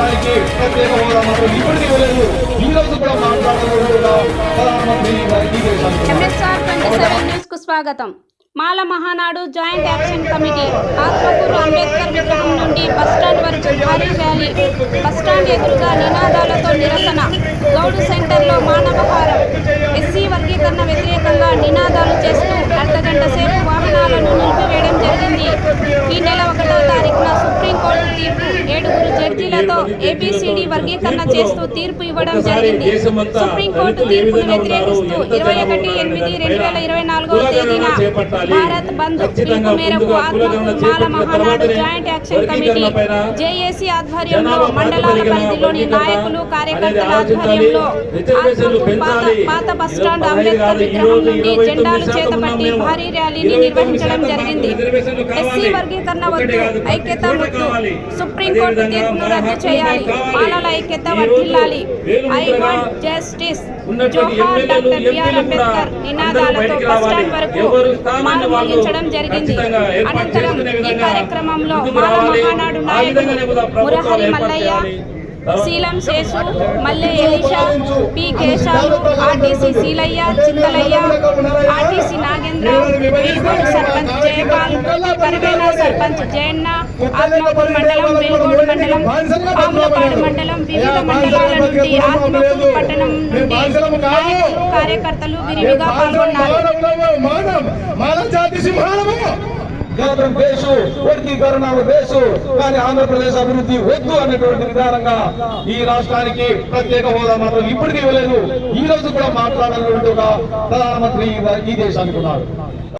రాష్ట్రానికి ప్రత్యేక హోదా మాత్రం ఇప్పటికీ ఇవ్వలేదు. ఈ రోజు కూడా మాట్లాడకుండా ప్రధానమంత్రి ఈ దేశానికి. MSR 27 న్యూస్ కు స్వాగతం. Mala Mahanadu joint action committee Atmakur Ambedkar విగ్రహం నుండి బస్టాండ్ వరకు భారీ ర్యాలీ. బస్టాండ్ ఎదురుగా నినాదాలతో నిరసన. గౌడు సెంటర్లో మానవహారం. ఎస్సీ వర్గీకరణ వ్యతిరేకంగా నినాదాలు చేస్తూ అర్ధగంట సేపు వాహనాలను నిలిపివేయడం జరిగింది. ఈ నెల 1వ తారీఖున సుప్రీంకోర్టు తీర్పు 7 జడ్జీలతో ABCD వర్గీకరణ చేస్తూ తీర్పు ఇవ్వడం జరిగింది. సుప్రీంకోర్టు తీర్పును వ్యతిరేకిస్తూ 21/8/2024 తేదీన భారత్ బంద్ పిలుపు మేరకు Atmakur Mala Mahanadu joint action committee JAC ఆధ్వర్యంలో మండలాల పరిధిలోని నాయకులు కార్యకర్తల ఆధ్వర్యంలో ఆత్మకూరు పాత బస్టాండ్ అంబేద్కర్ విగ్రహం నుండి జెండాలు చేతపట్టి భారీ ర్యాలీని నిర్వహించడం జరిగింది. ఎస్సీ వర్గీకరణ వద్దు, ఐక్యత వద్దు, సుప్రీంకోర్టు తీర్పును రద్దు చేయాలి, మాలల ఐక్యత వర్ధిల్లాలి, ఐ వాంట్ జస్టిస్, జోహార్ డాక్టర్ బిఆర్ అంబేద్కర్ నినాదాలతో బస్టాండ్ వరకు ముగించడం జరిగింది. అనంతరం ఈ కార్యక్రమంలో మాల మహానాడు నాయకులు మురహరి మల్లయ్య, శీలం శేషు, మల్లె ఎలీషా, పి కేశాలు, ఆర్టీసీ శీలయ్య, చింతలయ్య, ఆర్టీసీ నాగేంద్ర, వెలుగోడు సర్పంచ్ జయపాల్, కరివేన సర్పంచ్ జయన్న, ఆత్మకూరు మండలం, వెలుగోడు మండలం, పాములపాడు మండలం, వివిధ మండలాల నుండి ఆత్మకూరు పట్టణం నుండి నాయకులు కార్యకర్తలు విరివిగా పాల్గొన్నారు. కేంద్రం వేసు, వర్గీకరణ వేసు, కానీ ఆంధ్రప్రదేశ్ అభివృద్ధి వద్దు అన్నటువంటి విధానంగా ఈ రాష్ట్రానికి ప్రత్యేక హోదా మాత్రం ఇప్పటికీ ఇవ్వలేదు. ఈ రోజు కూడా మాట్లాడాలన్నట్టుగా ప్రధానమంత్రి ఈ దేశానికి ఉన్నారు.